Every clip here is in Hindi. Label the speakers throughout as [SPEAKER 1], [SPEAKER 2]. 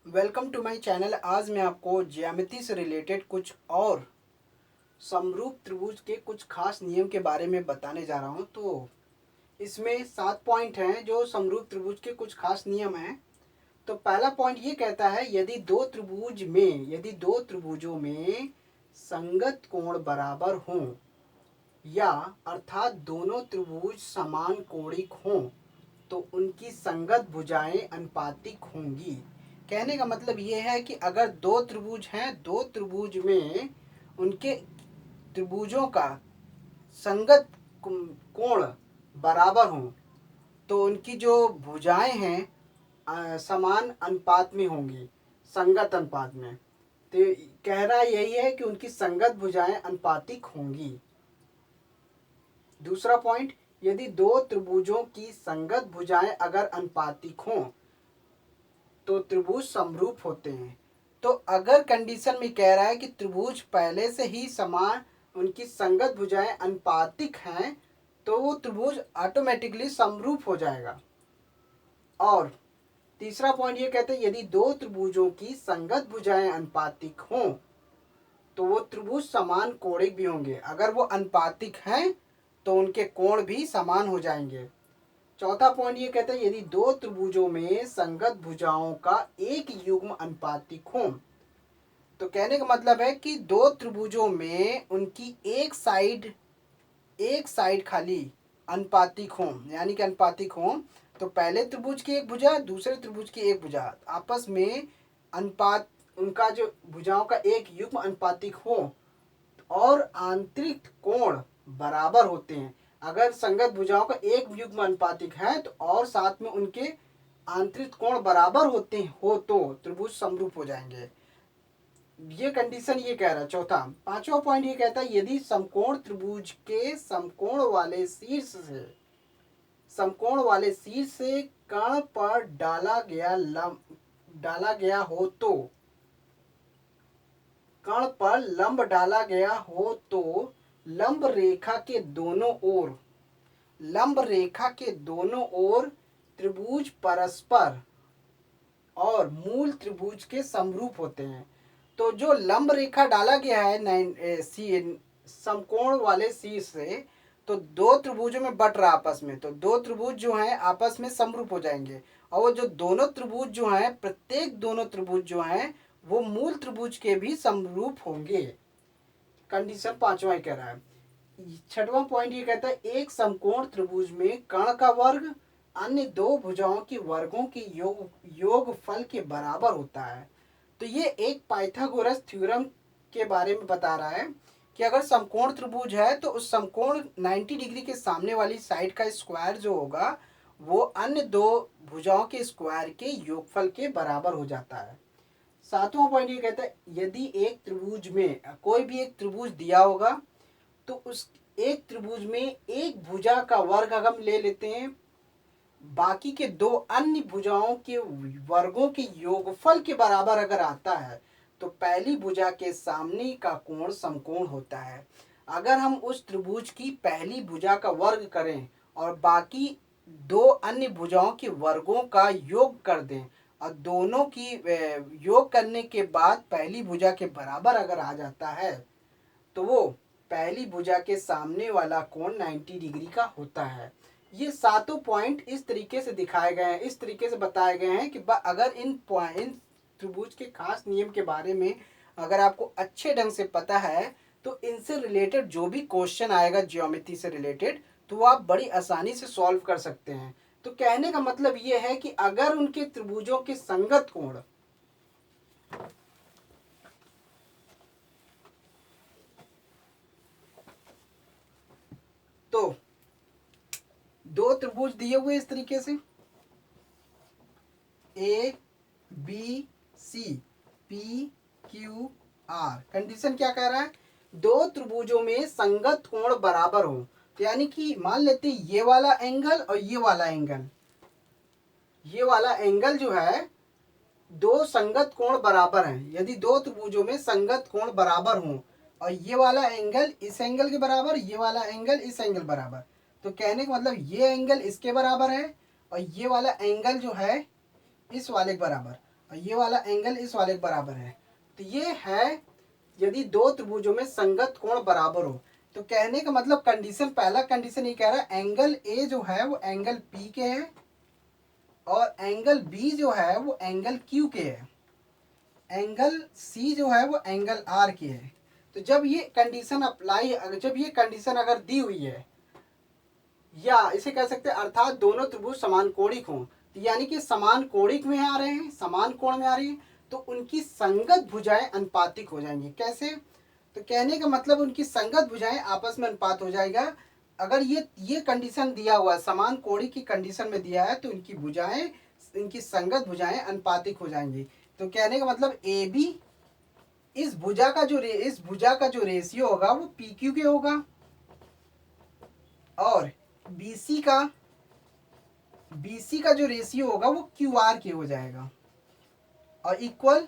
[SPEAKER 1] Welcome to my channel. आज मैं आपको ज्यामिति से रिलेटेड कुछ और समरूप त्रिभुज के कुछ खास नियम के बारे में बताने जा रहा हूं। तो इसमें 7 पॉइंट हैं जो समरूप त्रिभुज के कुछ खास नियम हैं। तो पहला पॉइंट ये कहता है यदि दो त्रिभुजों में संगत कोण बराबर हों या अर्थात दोनों त्रिभुज समान कोणिक हों तो उनकी संगत भुजाएं अनुपातिक होंगी। कहने का मतलब ये है कि अगर दो त्रिभुज हैं, दो त्रिभुज में उनके त्रिभुजों का संगत कोण बराबर हो तो उनकी जो भुजाएं हैं समान अनुपात में होंगी, संगत अनुपात में। तो कह रहा यही है कि उनकी संगत भुजाएं अनुपातिक होंगी। दूसरा पॉइंट, यदि दो त्रिभुजों की संगत भुजाएं अगर अनुपातिक हों तो त्रिभुज समरूप होते हैं। तो अगर कंडीशन में कह रहा है कि त्रिभुज पहले से ही समान, उनकी संगत भुजाएं अनुपातिक हैं, तो वो त्रिभुज ऑटोमेटिकली समरूप हो जाएगा। और तीसरा पॉइंट ये कहते हैं यदि दो त्रिभुजों की संगत भुजाएं अनुपातिक हों तो वो त्रिभुज समान कोणिक भी होंगे। अगर वो अनुपातिक हैं तो उनके कोण भी समान हो जाएंगे। चौथा पॉइंट ये कहता है यदि दो त्रिभुजों में संगत भुजाओं का एक युग्म अनुपातिक हो। तो कहने का मतलब है कि दो त्रिभुजों में उनकी एक साइड खाली अनुपातिक हो, यानी कि अनुपातिक हो। तो पहले त्रिभुज की एक भुजा, दूसरे त्रिभुज की एक भुजा, आपस में अनुपात, उनका जो भुजाओं का एक युग्म अनुपातिक हो और आंतरिक कोण बराबर होते हैं। अगर संगत भुजाओं का एक युग्म अनुपातिक है तो और साथ में उनके आंतरिक कोण बराबर होते हो तो त्रिभुज समरूप हो जाएंगे। ये कंडीशन ये कह रहा है। चौथा, पांचवा पॉइंट ये कहता है यदि समकोण त्रिभुज के समकोण वाले शीर्ष से कर्ण पर डाला गया हो तो कर्ण पर लंब डाला गया हो तो लंब रेखा के दोनों ओर त्रिभुज परस्पर और मूल त्रिभुज के समरूप होते हैं। तो जो लंब रेखा डाला गया है समकोण वाले शीर्ष से, तो दो त्रिभुजों में बट रहा आपस में, तो दो त्रिभुज जो हैं आपस में समरूप हो जाएंगे। और वो जो दोनों त्रिभुज जो हैं, प्रत्येक दोनों त्रिभुज जो हैं वो मूल त्रिभुज के भी समरूप होंगे। कंडीशन पांचवा ही कह रहा है। छठवां पॉइंट ये कहता है एक समकोण त्रिभुज में कर्ण का वर्ग अन्य दो भुजाओं की वर्गों के योगफल के बराबर होता है। तो ये एक पाइथागोरस थ्योरम के बारे में बता रहा है कि अगर समकोण त्रिभुज है तो उस समकोण 90 डिग्री के सामने वाली साइड का स्क्वायर जो होगा वो अन्य दो भुजाओं के स्क्वायर के योगफल के बराबर हो जाता है। सातवां पॉइंट ये कहता है यदि एक त्रिभुज में कोई भी एक त्रिभुज दिया होगा तो उस एक त्रिभुज में एक भुजा का वर्ग अगर हम ले लेते हैं, बाकी के दो अन्य भुजाओं के वर्गों के योगफल के बराबर अगर आता है तो पहली भुजा के सामने का कोण समकोण होता है। अगर हम उस त्रिभुज की पहली भुजा का वर्ग करें और बाकी दो अन्य भुजाओं के वर्गों का योग कर दें और दोनों की योग करने के बाद पहली भुजा के बराबर अगर आ जाता है तो वो पहली भुजा के सामने वाला कोण 90 डिग्री का होता है। ये सातों पॉइंट इस तरीके से दिखाए गए हैं, इस तरीके से बताए गए हैं कि अगर इन त्रिभुज के खास नियम के बारे में अगर आपको अच्छे ढंग से पता है तो इनसे रिलेटेड जो भी क्वेश्चन आएगा ज्योमेट्री से रिलेटेड तो वो आप बड़ी आसानी से सॉल्व कर सकते हैं। तो कहने का मतलब ये है कि अगर उनके त्रिभुजों के संगत कोण तो दो त्रिभुज दिए हुए इस तरीके से A B C P Q R, condition क्या कह रहा है, दो त्रिभुजों में संगत कोण बराबर हो। तो यानी कि मान लेते ये वाला एंगल और ये वाला एंगल जो है दो संगत कोण बराबर हैं। यदि दो त्रिभुजों में संगत कोण बराबर हों और ये वाला एंगल इस एंगल के बराबर, ये वाला एंगल इस एंगल बराबर, तो कहने का मतलब ये एंगल इसके बराबर है और ये वाला एंगल जो है इस वाले के बराबर। और ये वाला एंगल इस वाले के बराबर है। तो ये है यदि दो त्रिभुजों में संगत कोण बराबर हो। तो कहने का मतलब कंडीशन, पहला कंडीशन ये कह रहा है एंगल ए जो है वो एंगल पी के है और एंगल बी जो है वो एंगल क्यू के है, एंगल सी जो है वो एंगल आर के है। तो जब ये कंडीशन अप्लाई, जब ये कंडीशन अगर दी हुई है, या इसे कह सकते हैं अर्थात दोनों त्रिभुज समान कोणिक हों, तो यानी कि समान कोणिक में आ रहे हैं, समान कोण में आ रही है, तो उनकी संगत भुजाएं अनुपातिक हो जाएंगी। कैसे? तो कहने का मतलब उनकी संगत भुजाएं आपस में अनुपात हो जाएगा। अगर ये कंडीशन दिया हुआ है, समान कोणिक की कंडीशन में दिया है, तो इनकी भुजाएं, इनकी संगत भुजाएं अनुपातिक हो जाएंगी। तो कहने का मतलब ए बी, इस भुजा का जो रेशियो होगा वो पी क्यू के होगा और BC का जो रेशियो होगा वो QR के हो जाएगा और इक्वल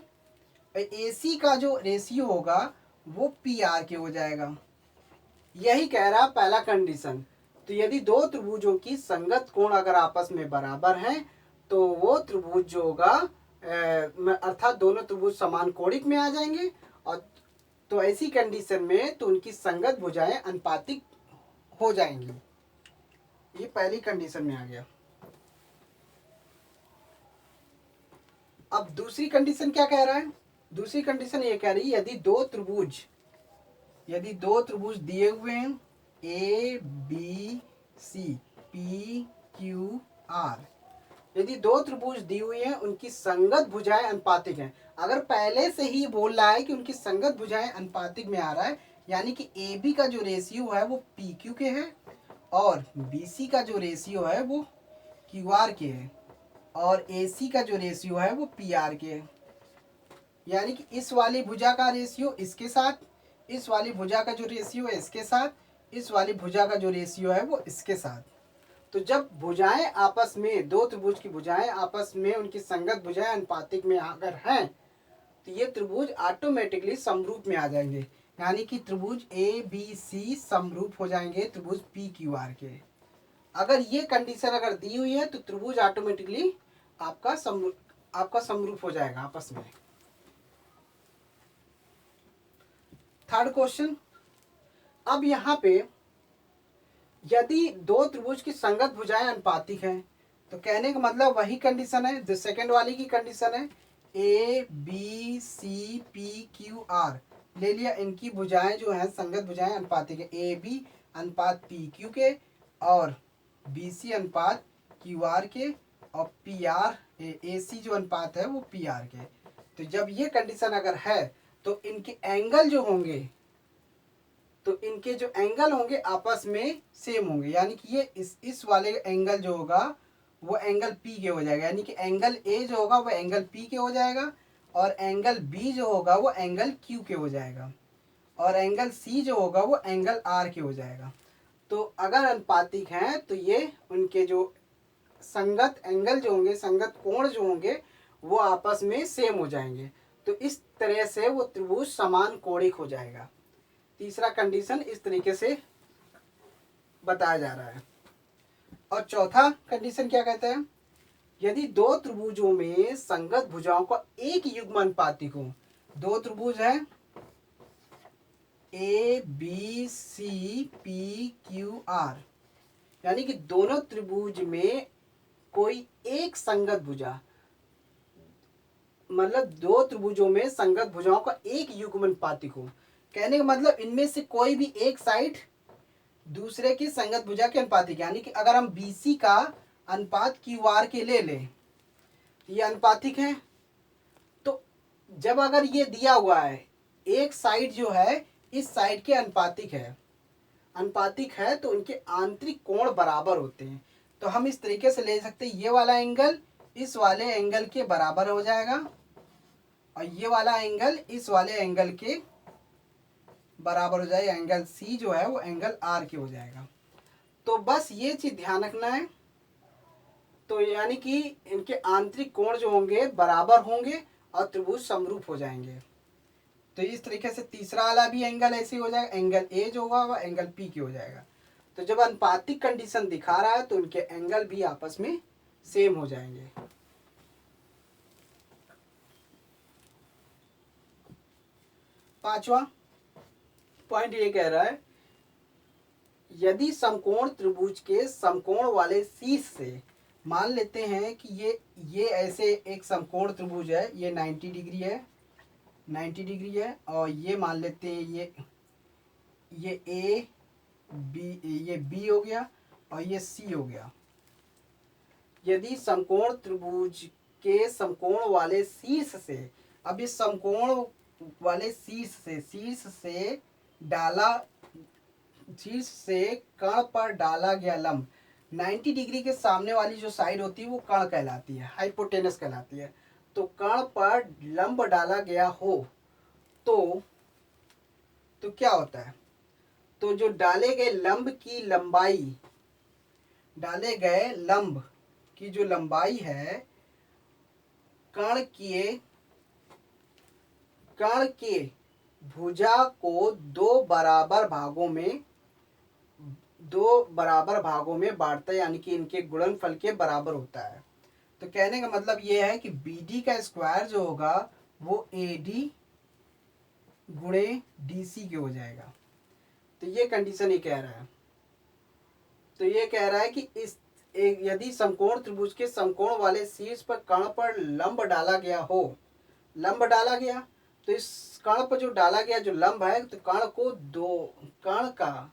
[SPEAKER 1] AC का जो रेशियो होगा वो PR के हो जाएगा। यही कह रहा पहला कंडीशन। तो यदि दो त्रिभुजों की संगत कोण अगर आपस में बराबर हैं तो वो त्रिभुज जो होगा अर्थात दोनों त्रिभुज समान कोणिक में आ जाएंगे, और तो ऐसी कंडीशन में तो उनकी संगत भुजाएं अनुपातिक हो जाएंगी। ये पहली कंडीशन में आ गया। अब दूसरी कंडीशन क्या कह रहा है? दूसरी कंडीशन ये कह रही है यदि दो त्रिभुज दिए हुए हैं A B C P Q R, यदि दो त्रिभुज दी हुई हैं उनकी संगत भुजाएं अनुपातिक हैं। अगर पहले से ही बोल रहा है कि उनकी संगत भुजाएं अनुपातिक में आ रहा है, यानी कि AB का जो रेशियो है वो PQ के है और BC का जो रेशियो है वो QR के है और AC का जो रेशियो है वो PR के है। यानी कि इस वाली भुजा का रेशियो इसके साथ, इस वाली भुजा का जो रेशियो है इसके साथ, इस वाली भुजा का जो रेशियो है वो इसके साथ। तो जब भुजाएं आपस में, दो त्रिभुज की भुजाएं आपस में उनकी संगत भुजाएं अनुपातिक में अगर हैं तो ये त्रिभुज ऑटोमेटिकली समरूप में आ जाएंगे। यानी कि त्रिभुज ABC समरूप हो जाएंगे त्रिभुज PQR के। अगर ये कंडीशन अगर दी हुई है तो त्रिभुज ऑटोमेटिकली आपका समरूप हो जाएगा आपस में। थर्ड क्वेश्चन, अब यहाँ पे यदि दो त्रिभुज की संगत भुजाएं अनुपातिक हैं तो कहने का मतलब वही कंडीशन है जो सेकंड वाली की कंडीशन है, ABCPQR ले लिया, इनकी भुजाएं जो हैं संगत भुजाएं अनुपातिक है, AB अनुपात PQ के और BC अनुपात QR के और AC जो अनुपात है वो PR के। तो जब ये कंडीशन अगर है तो इनके एंगल जो होंगे, तो इनके जो एंगल होंगे आपस में सेम होंगे। यानी कि ये इस वाले एंगल जो होगा वो एंगल P के हो जाएगा, यानी कि एंगल A जो होगा वो एंगल P के हो जाएगा और एंगल B जो होगा वो एंगल Q के हो जाएगा और एंगल C जो होगा वो एंगल R के हो जाएगा। तो अगर अनुपातिक हैं तो ये उनके जो संगत एंगल जो होंगे, संगत कोण जो होंगे वो आपस में सेम हो जाएंगे। तो इस तरह से वो त्रिभुज समान कोणिक हो जाएगा। तीसरा कंडीशन इस तरीके से बताया जा रहा है। और चौथा कंडीशन क्या कहते हैं? यदि दो त्रिभुजों में संगत भुजाओं का एक युग्म अनुपातिक हो, दो त्रिभुज हैं ABCPQR, यानी कि दोनों त्रिभुज में कोई एक संगत भुजा, मतलब दो त्रिभुजों में संगत भुजाओं का एक युग्म अनुपातिक हो। कहने का मतलब इनमें से कोई भी एक साइड दूसरे की संगत भुजा के अनुपातिक, यानी कि अगर हम BC का अनुपात QR के ले लें, ये अनुपातिक है। तो जब अगर ये दिया हुआ है एक साइड जो है इस साइड के अनुपातिक है तो उनके आंतरिक कोण बराबर होते हैं। तो हम इस तरीके से ले सकते हैं, ये वाला एंगल इस वाले एंगल के बराबर हो जाएगा और ये वाला एंगल इस वाले एंगल के बराबर हो जाएगा, एंगल C जो है वो एंगल R के हो जाएगा। तो बस ये चीज ध्यान रखना है। तो यानी कि इनके आंतरिक कोण जो होंगे बराबर होंगे और त्रिभुज समरूप हो जाएंगे। तो इस तरीके से तीसरा वाला भी एंगल ऐसे हो जाएगा, एंगल A जो होगा वह एंगल P के हो जाएगा। तो जब अनुपातिक कंडीशन दिखा रहा है तो उनके एंगल भी आपस में सेम हो जाएंगे। पांचवा पॉइंट ये कह रहा है, यदि समकोण त्रिभुज के समकोण वाले शीर्ष से, मान लेते हैं कि ये ऐसे एक समकोण त्रिभुज है, ये 90 डिग्री है, 90 डिग्री है, और ये मान लेते हैं ये ए बी, ये बी हो गया और ये सी हो गया। यदि समकोण त्रिभुज के समकोण वाले शीर्ष से, अब इस समकोण वाले शीर्ष से कर्ण पर डाला गया लंब, 90 डिग्री के सामने वाली जो साइड होती है वो कर्ण कहलाती है, हाइपोटेनस कहलाती है। तो कर्ण पर लंब डाला गया हो तो क्या होता है, तो जो डाले गए लंब की जो लंबाई है कर्ण के भुजा को दो बराबर भागों में बांटता है, यानी कि इनके गुणनफल के बराबर होता है। तो कहने का मतलब ये है कि BD का स्क्वायर जो होगा वो AD गुणे DC के हो जाएगा। तो ये कंडीशन ये कह रहा है। तो ये कह रहा है कि यदि समकोण त्रिभुज के समकोण वाले शीर्ष पर कर्ण पर लंब डाला गया, तो इस कर्ण पर जो डाला गया जो लंब है, तो कर्ण का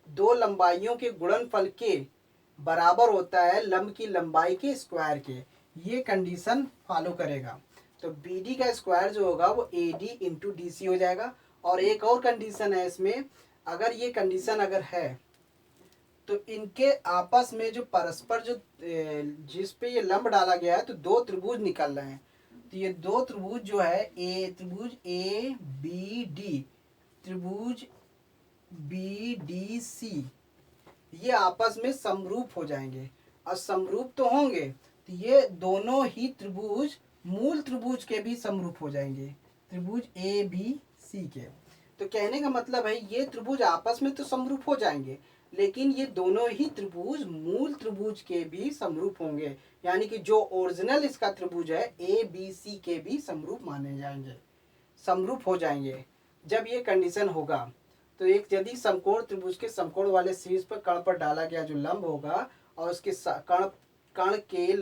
[SPEAKER 1] दो लंबाइयों के गुणनफल के बराबर होता है लंब की लंबाई के स्क्वायर के। ये कंडीशन फॉलो करेगा। तो BD का स्क्वायर जो होगा वो AD इंटू DC हो जाएगा। और एक और कंडीशन है इसमें, अगर ये कंडीशन अगर है तो इनके आपस में जो परस्पर जो जिस पे ये लंब डाला गया है, तो दो त्रिभुज निकल रहे हैं। तो ये दो त्रिभुज जो है त्रिभुज ABD, त्रिभुज BDC, ये आपस में समरूप हो जाएंगे। और समरूप तो होंगे तो ये दोनों ही त्रिभुज मूल त्रिभुज के भी समरूप हो जाएंगे, त्रिभुज ABC के। तो कहने का मतलब है ये त्रिभुज आपस में तो समरूप हो जाएंगे, लेकिन ये दोनों ही त्रिभुज मूल त्रिभुज के भी समरूप होंगे, यानी कि जो ओरिजिनल इसका त्रिभुज है ABC के भी समरूप माने जाएंगे, समरूप हो जाएंगे। जब ये कंडीशन होगा तो एक यदि समकोण त्रिभुज के समकोण वाले शीर्ष पर कर्ण पर डाला गया जो लंब होगा और उसके कर्ण की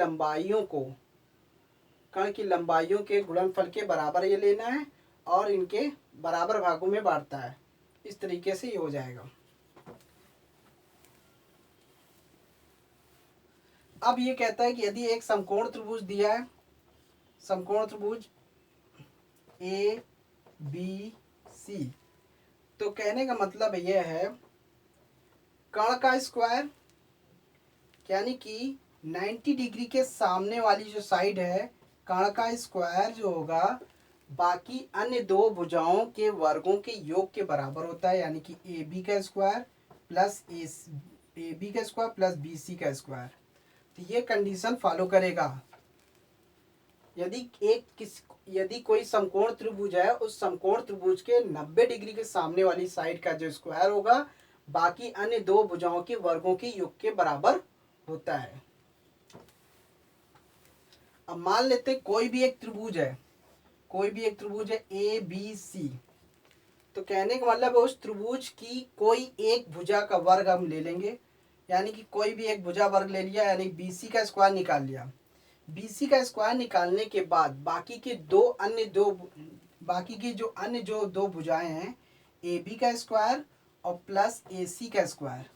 [SPEAKER 1] लंबाइयों के गुणनफल के बराबर ये लेना है और इनके बराबर भागों में बांटता है, इस तरीके से ये हो जाएगा। अब ये कहता है कि यदि एक समकोण त्रिभुज दिया है, समकोण त्रिभुज ABC, तो कहने का मतलब यह है कर्ण का स्क्वायर, यानी कि 90 डिग्री के सामने वाली जो साइड है कर्ण का स्क्वायर जो होगा बाकी अन्य दो भुजाओं के वर्गों के योग के बराबर होता है, यानी कि AB का स्क्वायर प्लस BC का स्क्वायर। तो ये कंडीशन फॉलो करेगा। यदि कोई समकोण त्रिभुज है, उस समकोण त्रिभुज के 90 डिग्री के सामने वाली साइड का जो स्क्वायर होगा बाकी अन्य दो भुजाओं के वर्गों के योग के बराबर होता है। अब मान लेते कोई भी एक त्रिभुज है ABC, तो कहने का मतलब है उस त्रिभुज की कोई एक भुजा का वर्ग हम ले लेंगे, यानी कि कोई भी एक भुजा वर्ग ले लिया, यानी BC का स्क्वायर निकाल लिया। BC का स्क्वायर निकालने के बाद बाकी की जो अन्य दो भुजाएं हैं AB का स्क्वायर और प्लस AC का स्क्वायर,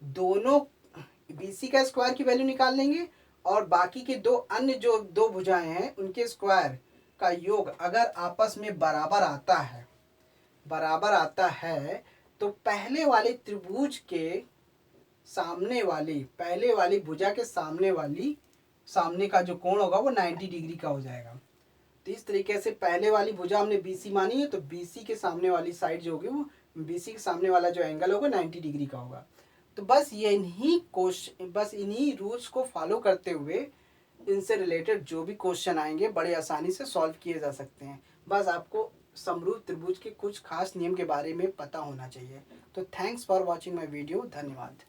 [SPEAKER 1] दोनों BC का स्क्वायर की वैल्यू निकाल लेंगे और बाकी के अन्य दो भुजाएं हैं उनके स्क्वायर का योग अगर आपस में बराबर आता है तो पहले वाले त्रिभुज के पहले वाली भुजा के सामने का जो कोण होगा वो 90 डिग्री का हो जाएगा। तो इस तरीके से पहले वाली भुजा हमने BC मानी है, तो BC के सामने वाली साइड जो होगी वो BC के सामने वाला जो एंगल होगा 90 डिग्री का होगा। तो बस इन्हीं रूल्स को फॉलो करते हुए इनसे रिलेटेड जो भी क्वेश्चन आएंगे बड़े आसानी से सॉल्व किए जा सकते हैं। बस आपको समरूप त्रिभुज के कुछ खास नियम के बारे में पता होना चाहिए। तो thanks for watching my video. धन्यवाद।